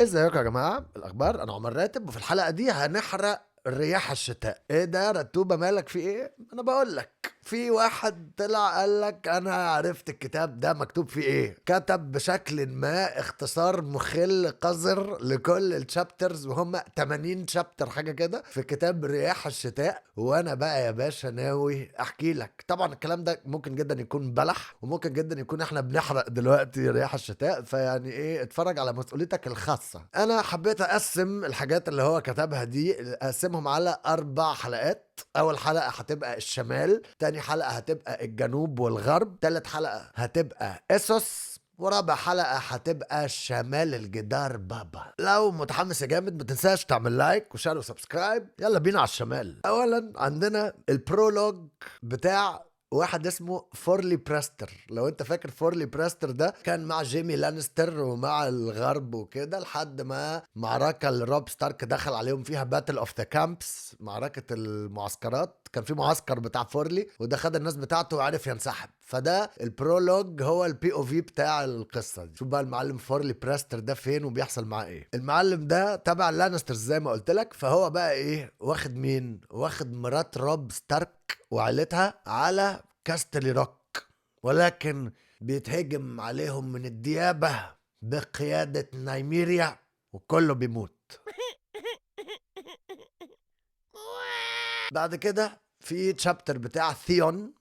ازيكم يا جماعة؟ الأخبار، أنا عمر راتب، وفي الحلقة دي هنحرق رياح الشتاء. ايه ده رتوبة، مالك في ايه؟ أنا بقول لك في واحد طلع قال لك أنا عرفت الكتاب ده مكتوب فيه ايه. كتب بشكل ما اختصار مخل قذر لكل الشابترز، وهم 80 شابتر حاجة كده في كتاب رياح الشتاء. وأنا بقى يا باشا ناوي أحكي لك. طبعا الكلام ده ممكن جدا يكون بلح، وممكن جدا يكون احنا بنحرق دلوقتي رياح الشتاء، فيعني ايه، اتفرج على مسؤوليتك الخاصة. انا حبيت اقسم الحاجات اللي هو كتبها دي، اقسمهم على 4 حلقات. اول حلقة هتبقى الشمال، تاني حلقة هتبقى الجنوب والغرب، تالت حلقة هتبقى اسوس، ورابع حلقة هتبقى شمال الجدار بابا. لو متحمس يا جامد ما تنساش تعمل لايك وشير وسبسكرايب. يلا بينا على الشمال. اولا عندنا البرولوج بتاع واحد اسمه فورلي براستر. لو انت فاكر فورلي براستر ده كان مع جيمي لانستر ومع الغرب وكده، لحد ما معركة اللي روب ستارك دخل عليهم فيها باتل اوف ذا كامبس، معركة المعسكرات. كان في معسكر بتاع فورلي وده خد الناس بتاعته وعرف ينسحب. فده البرولوج، هو البي او في بتاع القصة دي. شوف بقى المعلم فورلي براستر ده فين وبيحصل معاه ايه. المعلم ده تبع لانستر زي ما قلت لك، فهو بقى ايه، واخد مين؟ واخد مرات روب ستارك وعيلتها على كاستلي روك، ولكن بيتهجم عليهم من الديابة بقيادة نايميريا وكله بيموت. بعد كده في تشابتر بتاع ثيون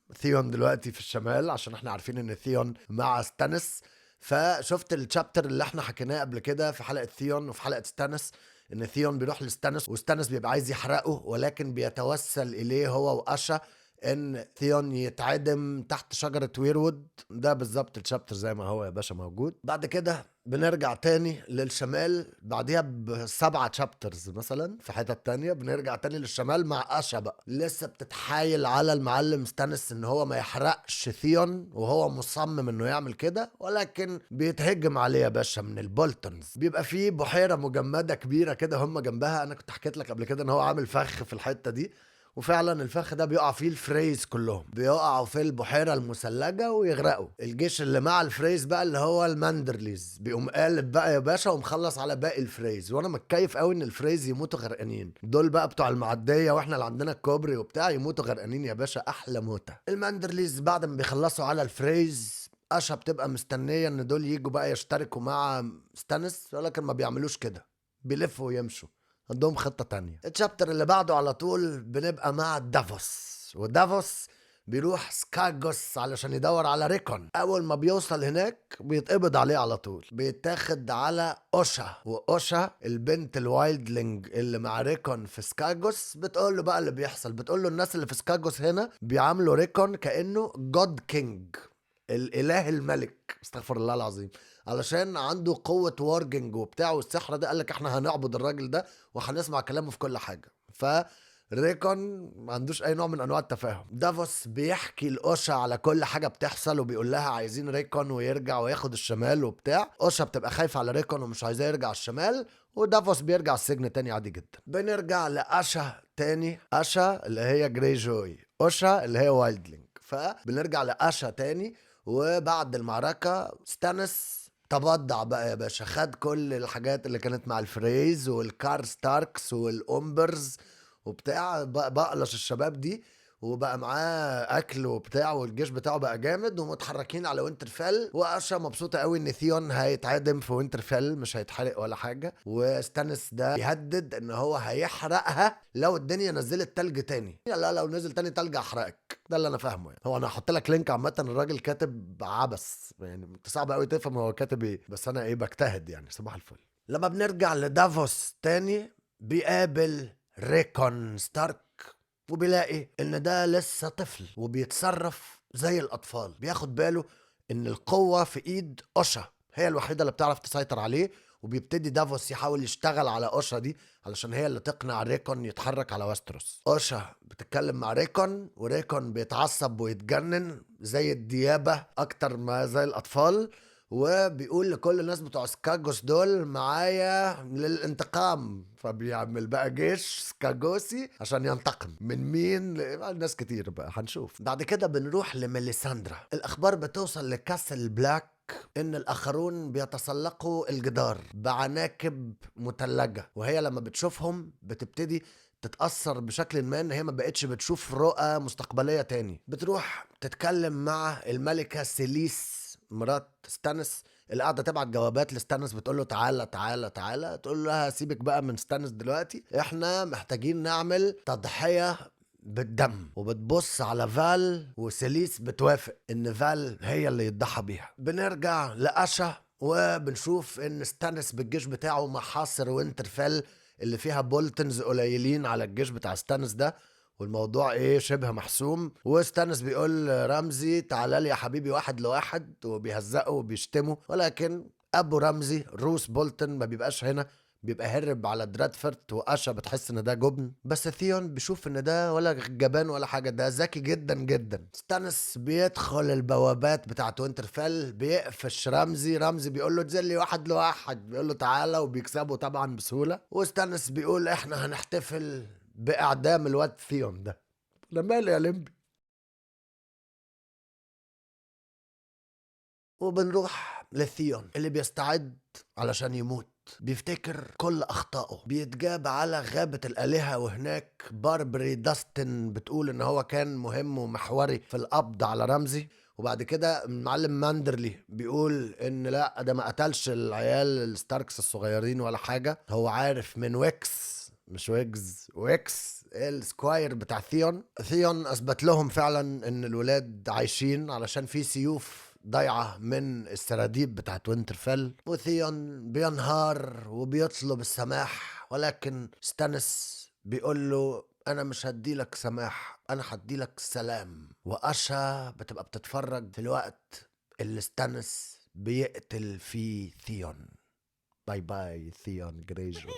دلوقتي في الشمال، عشان احنا عارفين ان ثيون مع ستانس. فشفت التشابتر اللي احنا حكيناه قبل كده في حلقة ثيون وفي حلقة ستانس، ان ثيون بيروح لستانس وستانس بيبقى عايز يحرقه، ولكن بيتوسل اليه هو واشا ان ثيون يتعدم تحت شجرة ويرود. ده بالظبط الشابتر زي ما هو يا باشا موجود. بعد كده بنرجع تاني للشمال، بعديها ب7 شابترز مثلا في حتة تانية بنرجع تاني للشمال مع اشا بقى لسه بتتحايل على المعلم ستانس ان هو ما يحرقش ثيون، وهو مصمم انه يعمل كده، ولكن بيتهجم عليه يا باشا من البولتونز. بيبقى فيه بحيرة مجمدة كبيرة كده هم جنبها. انا كنت حكيت لك قبل كده ان هو عامل فخ في الحتة دي، وفعلا الفخ ده بيقع فيه الفريز كلهم، بيقعوا في البحيرة المثلجة ويغرقوا. الجيش اللي مع الفريز بقى اللي هو الماندرليز بيقوم قالب بقى يا باشا ومخلص على باقي الفريز. وانا متكيف قوي ان الفريز يموتوا غرقانين، دول بقى بتوع المعدية واحنا اللي عندنا الكوبري وبتاع يموتوا غرقانين يا باشا، احلى موتة. الماندرليز بعد ما بيخلصوا على الفريز، اشا بتبقى مستنية ان دول يجوا بقى يشتركوا مع ستانس، ولكن ما بيعملوش كده، بيلفوا ويمشوا، عندهم خطة تانية. الشابتر اللي بعده على طول بنبقى مع دافوس، ودافوس بيروح سكاجوس علشان يدور على ريكون. اول ما بيوصل هناك بيتقبض عليه على طول، بيتاخد على اوشا. واوشا البنت الوايلدلينج اللي مع ريكون في سكاجوس بتقول له بقى اللي بيحصل، بتقول له الناس اللي في سكاجوس هنا بيعاملوا ريكون كأنه جود كينج، الاله الملك، استغفر الله العظيم، علشان عنده قوة وارجنج وبتاع والسحر ده. قالك احنا هنعبد الراجل ده وهنسمع كلامه في كل حاجة. ريكون ما عندوش اي نوع من انواع التفاهم. دافوس بيحكي لاوشا على كل حاجه بتحصل، وبيقول لها عايزين ريكون ويرجع وياخد الشمال وبتاع. اوشا بتبقى خايفه على ريكون ومش عايزاه يرجع الشمال، ودافوس بيرجع السجن تاني عادي جدا. بنرجع لاشا تاني، اشا اللي هي جري جوي، اوشا اللي هي وايلدلينج. فبنرجع لاشا تاني، وبعد المعركه ستانس تبضع بقى يا باشا، خد كل الحاجات اللي كانت مع الفريز والكار ستاركس والأمبرز وبتاع، بقلش الشباب دي، وبقى معاه اكل وبتاع، والجيش بتاعه بقى جامد ومتحركين على وينترفيل. واشا مبسوطه قوي ان ثيون هيتعدم في وينترفيل، مش هيتحرق ولا حاجه. وستانس ده بيهدد ان هو هيحرقها لو الدنيا نزلت تلج تاني. لا لو نزل تاني تلج احرقك، ده اللي انا فاهمه يعني. هو انا هحط لك لينك عامه، الراجل كاتب عبس يعني، انت صعب قوي تفهم هو كاتب ايه، بس انا ايه بجتهد يعني. صباح الفل. لما بنرجع لدافوس تاني بيقابل ريكون ستارك، وبيلاقي ان ده لسه طفل وبيتصرف زي الاطفال. بياخد باله ان القوة في ايد اوشا، هي الوحيدة اللي بتعرف تسيطر عليه. وبيبتدي دافوس يحاول يشتغل على اوشا دي علشان هي اللي تقنع ريكون يتحرك على وستروس. اوشا بتتكلم مع ريكون، وريكون بيتعصب ويتجنن زي الديابة اكتر ما زي الاطفال، وبيقول لكل الناس بتوع سكاجوس دول معايا للانتقام، فبيعمل بقى جيش سكاجوسي عشان ينتقم من مين؟ ناس كتير بقى هنشوف. بعد كده بنروح لميليساندرا. الأخبار بتوصل لكاسل بلاك إن الآخرون بيتسلقوا الجدار بعناكب مثلجة، وهي لما بتشوفهم بتبتدي تتأثر بشكل ما، إن هي ما بقتش بتشوف رؤى مستقبلية تاني. بتروح تتكلم مع الملكة سيليس مرات ستانس، اللي قاعدة تبعت جوابات لستانس بتقول له تعالى تعالى تعالى، تقول لها سيبك بقى من ستانس دلوقتي، احنا محتاجين نعمل تضحية بالدم. وبتبص على فال وسيليس بتوافق ان فال هي اللي يتضحى بيها. بنرجع لأشا وبنشوف ان ستانس بالجيش بتاعه محاصر وينترفيل اللي فيها بولتنز قليلين على الجيش بتاع ستانس ده، والموضوع ايه شبه محسوم. وستانس بيقول رمزي تعالى لي يا حبيبي واحد لواحد، وبيهزقه وبيشتمه، ولكن ابو رمزي روس بولتن ما بيبقاش هنا، بيبقى هرب على درادفورد. واشا بتحس ان ده جبن، بس ثيون بيشوف ان ده ولا جبان ولا حاجه، ده ذكي جدا جدا. ستانس بيدخل البوابات بتاعت وينترفيل، بيقفش رمزي. رمزي بيقول له انزل لي واحد لواحد، بيقول له تعالى، وبيكسبه طبعا بسهوله. وستانس بيقول احنا هنحتفل باعدام الواد ثيون ده. انا مالي يا لمبي. وبنروح لثيون اللي بيستعد علشان يموت. بيفتكر كل أخطائه، بيتجاب على غابة الآلهة، وهناك باربري داستن بتقول إن هو كان مهم ومحوري في القبض على رمزي. وبعد كده المعلم ماندرلي بيقول إن لا، ده ما قتلش العيال الستاركس الصغيرين ولا حاجة، هو عارف من ويكس، مش ويجز، ويكس السكواير بتاع ثيون. ثيون أثبت لهم فعلا إن الولاد عايشين علشان في سيوف ضايعة من السراديب بتاعت وينترفيل. وثيون بينهار وبيطلب السماح، ولكن ستانس بيقول له انا مش هديلك سماح، انا هديلك سلام. واشا بتبقى بتتفرج في الوقت اللي ستانس بيقتل فيه ثيون. باي باي ثيون جريجوي.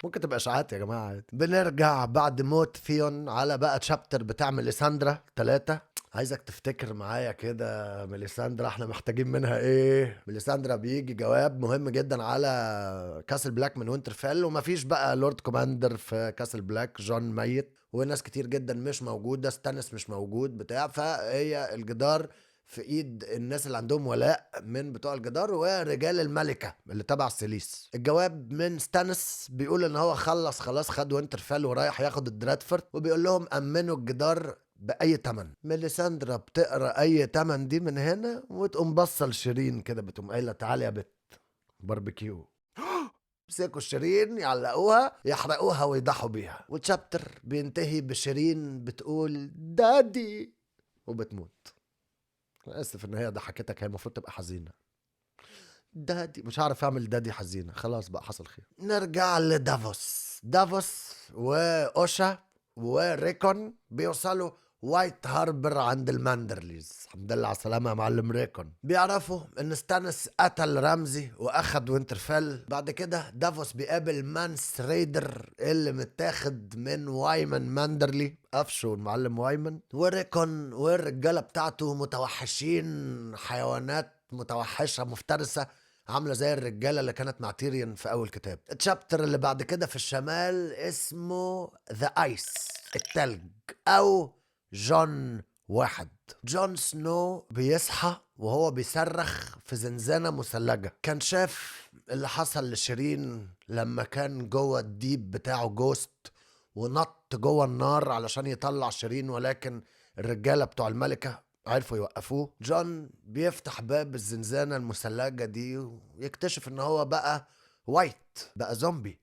ممكن تبقى اشاعات يا جماعه عادي. بنرجع بعد موت ثيون على بقى تشابتر بتاع ميليساندرا 3. عايزك تفتكر معايا كده ميليساندرا احنا محتاجين منها ايه. ميليساندرا بيجي جواب مهم جدا على كاسل بلاك من وينترفيل، ومفيش بقى لورد كوماندر في كاسل بلاك، جون ميت وناس كتير جدا مش موجوده، ستانس مش موجود بتاع، فهي الجدار في ايد الناس اللي عندهم ولاء من بتوع الجدار ورجال الملكة اللي تبع سيليس. الجواب من ستانس بيقول ان هو خلص خلاص، خد وينترفيل ورايح ياخد الدرادفورد، وبيقول لهم امنوا الجدار باي تمن. ميليساندرا بتقرا اي تمن دي من هنا، وتقوم بصل شيرين كده، بتقوم قايله تعالي يا بت باربيكيو. مسكوا شيرين يعلقوها يحرقوها ويضحوا بيها. والشابتر بينتهي بشيرين بتقول دادي وبتموت. أنا اسف ان هي ضحكتك، هي المفروض تبقى حزينه. دادي مش عارف اعمل دادي حزينه، خلاص بقى حصل خير. نرجع لدافوس. دافوس واوشا وريكون بيوصلوا وايت هاربر عند الماندرليز. الحمد لله على السلامه يا معلم ريكون. بيعرفوا ان ستانس قتل رمزي واخد وينترفيل. بعد كده دافوس بيقابل مانس ريدر اللي متاخد من وايمن ماندرلي، قفشه المعلم وايمن. وريكون والرجاله بتاعته متوحشين، حيوانات متوحشه مفترسه عامله زي الرجاله اللي كانت مع تيريون في اول كتاب. الشابتر اللي بعد كده في الشمال اسمه ذا ايس، التلج، او جون واحد. جون سنو بيصحى وهو بيصرخ في زنزانة مثلجة. كان شاف اللي حصل لشيرين لما كان جوه الديب بتاعه جوست، ونط جوه النار علشان يطلع شيرين، ولكن الرجالة بتوع الملكة عرفوا يوقفوه. جون بيفتح باب الزنزانة المثلجة دي ويكتشف ان هو بقى وايت، بقى زومبي.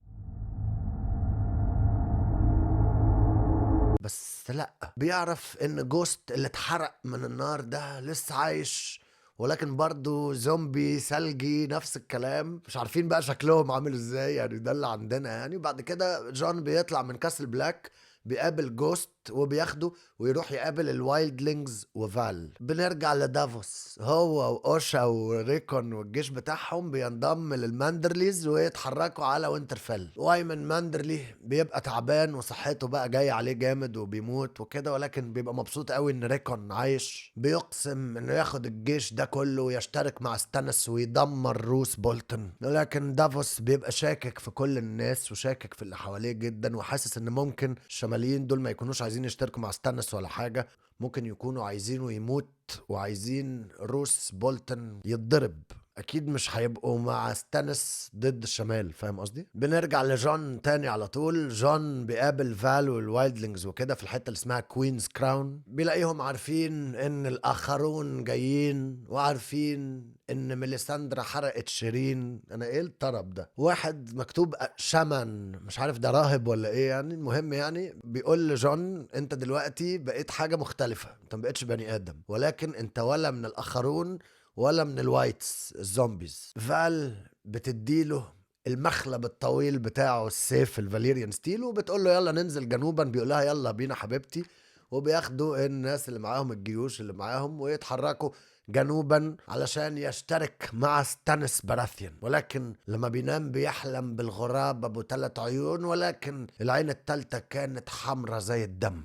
بس لا، بيعرف ان جوست اللي اتحرق من النار ده لسه عايش، ولكن برضو زومبي ثلجي نفس الكلام. مش عارفين بقى شكلهم عامل ازاي يعني، ده اللي عندنا يعني. وبعد كده جون بيطلع من كاسل بلاك بيقابل جوست وبياخده ويروح يقابل الوايلدلينجز وفال. بنرجع لدافوس، هو واوشا وريكون والجيش بتاعهم بينضم للماندرليز ويتحركوا على وينترفيل. وايمن ماندرلي بيبقى تعبان وصحته بقى جاي عليه جامد وبيموت وكده، ولكن بيبقى مبسوط قوي ان ريكون عايش. بيقسم انه ياخد الجيش ده كله ويشترك مع ستانس ويدمر روس بولتون، ولكن دافوس بيبقى شاكك في كل الناس وشاكك في اللي حواليه جدا، وحاسس ان ممكن الشماليين دول ما يكونوش عايزين يشتركوا مع ستانس ولا حاجة، ممكن يكونوا عايزينه يموت وعايزين روس بولتون يتضرب. اكيد مش هيبقوا مع ستانس ضد الشمال، فاهم قصدي؟ بنرجع لجون تاني على طول. جون بيقابل فال والوايلدلينجز وكده في الحته اللي اسمها كوينز كراون، بيلاقيهم عارفين ان الاخرون جايين وعارفين ان ميليساندرا حرقت شيرين. انا ايه الطرب ده؟ واحد مكتوب شمن، مش عارف ده راهب ولا ايه يعني. المهم يعني بيقول لجون انت دلوقتي بقيت حاجه مختلفه، انت ما بقتش بني ادم، ولكن انت ولا من الاخرون ولا من الوايتس الزومبيز. فال بتديله المخلب الطويل بتاعه، السيف الفاليريان ستيل، وبتقول له يلا ننزل جنوبا. بيقول لها يلا بينا حبيبتي، وبياخدوا الناس اللي معاهم الجيوش اللي معاهم ويتحركوا جنوبا علشان يشترك مع ستانس براثيان. ولكن لما بينام بيحلم بالغراب ابو 3 عيون، ولكن العين التالتة كانت حمرة زي الدم.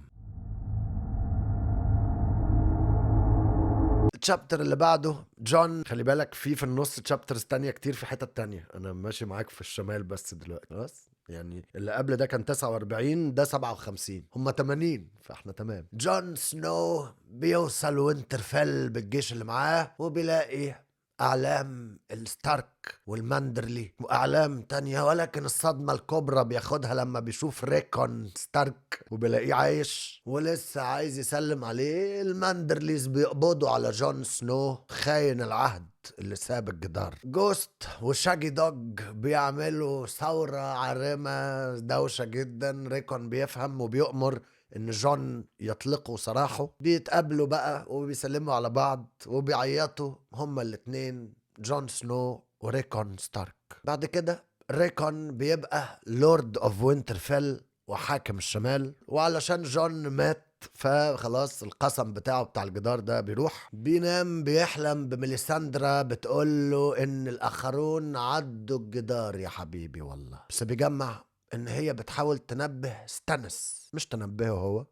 الشابتر اللي بعده جون، خلي بالك في النص تشابترز تانية كتير في حتة تانية، انا ماشي معاك في الشمال بس دلوقتي خلاص يعني. اللي قبل ده كان 49، ده 57، هم 80، فاحنا تمام. جون سنو بيوصل وينترفيل بالجيش اللي معاه وبيلاقي أعلام الستارك والماندرلي وأعلام تانية، ولكن الصدمة الكبرى بياخدها لما بيشوف ريكون ستارك وبيلاقيه عايش ولسه عايز يسلم عليه. الماندرليز بيقبضوا على جون سنو خاين العهد اللي ساب الجدار. جوست وشاجي دوج بيعملوا ثورة عارمة دوشة جدا. ريكون بيفهم وبيؤمر ان جون يطلقوا سراحه. بيتقابلوا بقى وبيسلموا على بعض وبيعيطوا هما الاتنين، جون سنو وريكون ستارك. بعد كده ريكون بيبقى لورد اوف وينترفيل وحاكم الشمال، وعلشان جون مات فخلاص القسم بتاعه بتاع الجدار ده بيروح. بينام بيحلم بميليساندرا بتقول له ان الاخرون عدوا الجدار يا حبيبي والله، بس بيجمع ان هي بتحاول تنبه ستانس مش تنبهه هو.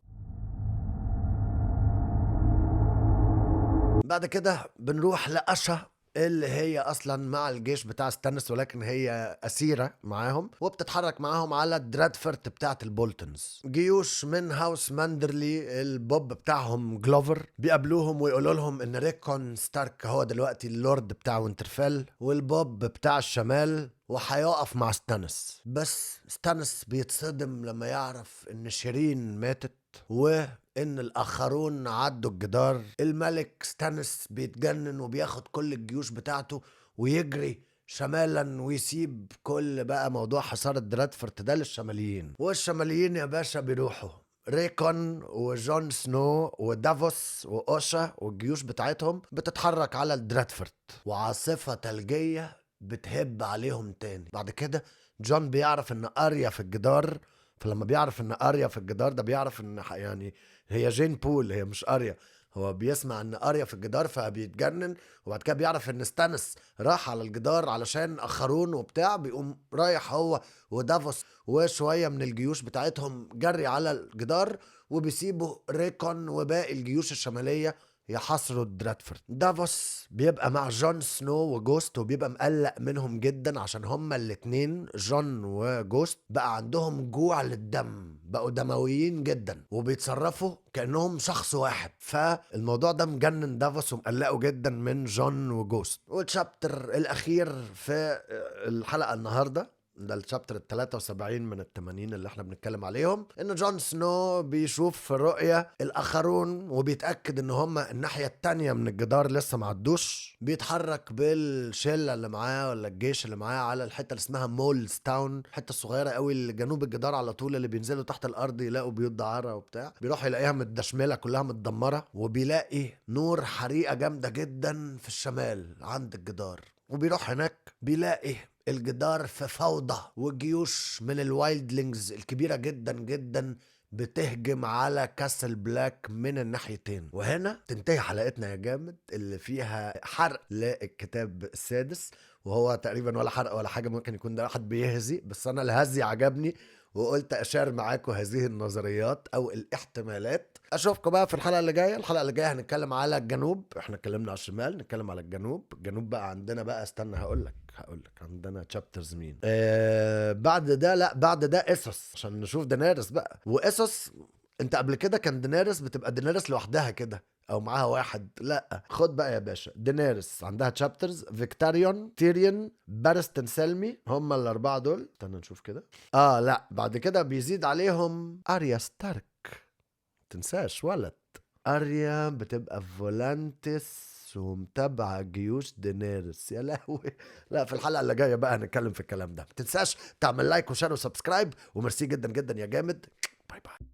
بعد كده بنروح لأشا اللي هي اصلا مع الجيش بتاع ستانس، ولكن هي اسيره معاهم وبتتحرك معاهم على درادفورت بتاعه البولتونز. جيوش من هاوس ماندرلي البوب بتاعهم جلوفر بيقابلوهم ويقولوا لهم ان ريكون ستارك هو دلوقتي اللورد بتاع وينترفيل والبوب بتاع الشمال وهيقف مع ستانس. بس ستانس بيتصدم لما يعرف ان شيرين ماتت وان الاخرون عدوا الجدار. الملك ستانس بيتجنن وبياخد كل الجيوش بتاعته ويجري شمالا ويسيب كل بقى موضوع حصار درادفورت ده للشماليين. والشماليين يا باشا بيروحوا ريكون وجون سنو ودافوس واوشا والجيوش بتاعتهم بتتحرك على الدرادفورت، وعاصفة ثلجية بتهب عليهم تاني. بعد كده جون بيعرف ان اريا في الجدار، فلما بيعرف ان اريا في الجدار ده بيعرف ان يعني هي جين بول، هي مش اريا. هو بيسمع ان اريا في الجدار فبيتجنن، وبعد كده بيعرف ان ستانس راح على الجدار علشان اخرون وبتاع، بيقوم رايح هو ودافوس وشوية من الجيوش بتاعتهم جري على الجدار وبيسيبوا ريكون وباقي الجيوش الشمالية يحاصروا درادفورد. دافوس بيبقى مع جون سنو وجوست وبيبقى مقلق منهم جدا عشان هما الاتنين جون وجوست بقى عندهم جوع للدم، بقوا دمويين جدا وبيتصرفوا كأنهم شخص واحد. فالموضوع ده مجنن دافوس ومقلقه جدا من جون وجوست. والشابتر الأخير في الحلقة النهاردة ده الشابتر 73 من 80 اللي احنا بنتكلم عليهم، ان جون سنو بيشوف في الرؤية الاخرون وبيتأكد ان هم الناحية التانية من الجدار لسه ما عدوش. بيتحرك بالشلة اللي معاه ولا الجيش اللي معاه على الحتة اللي اسمها مولز تاون، حتة صغيرة قوي اللي جنوب الجدار على طول، اللي بينزلوا تحت الارض يلاقوا بيوت دعارة وبتاع. بيروح يلاقيها متدشملة كلها متدمرة، وبيلاقي نور حريقة جامدة جدا في الشمال عند الجدار، وبيروح هناك بيلاقي الجدار في فوضى، والجيوش من الوايلدلينجز الكبيرة جدا جدا بتهجم على كاسل بلاك من الناحيتين. وهنا تنتهي حلقتنا يا جامد، اللي فيها حرق للكتاب السادس، وهو تقريبا ولا حرق ولا حاجة، ممكن يكون ده واحد بيهزي، بس أنا الهزي عجبني وقلت أشار معاكم هذه النظريات أو الاحتمالات. أشوفكم بقى في الحلقة اللي جاية. الحلقة اللي جاية هنتكلم على الجنوب، احنا اتكلمنا على الشمال، نتكلم على الجنوب. الجنوب بقى عندنا بقى، استنى هقولك عندنا تشابترز مين بعد ده. لا بعد ده اسوس، عشان نشوف دينيرس بقى. واسوس انت قبل كده كان دينيرس بتبقى دينيرس لوحدها كده او معاها واحد، لا خد بقى يا باشا، دينيرس عندها تشابترز، فيكتاريون، تيريون، بارستن، سلمي، هم الاربعه دول. استنى نشوف كده. لا بعد كده بيزيد عليهم اريا ستارك، تنساش ولد. اريا بتبقى فولانتس ومتابعة جيوش دينيرس، يا لهوي. لا في الحلقة اللي جاية بقى هنتكلم في الكلام ده. ما تنساش تعمل لايك وشير وسبسكرايب، وميرسي جدا جدا يا جامد. باي باي.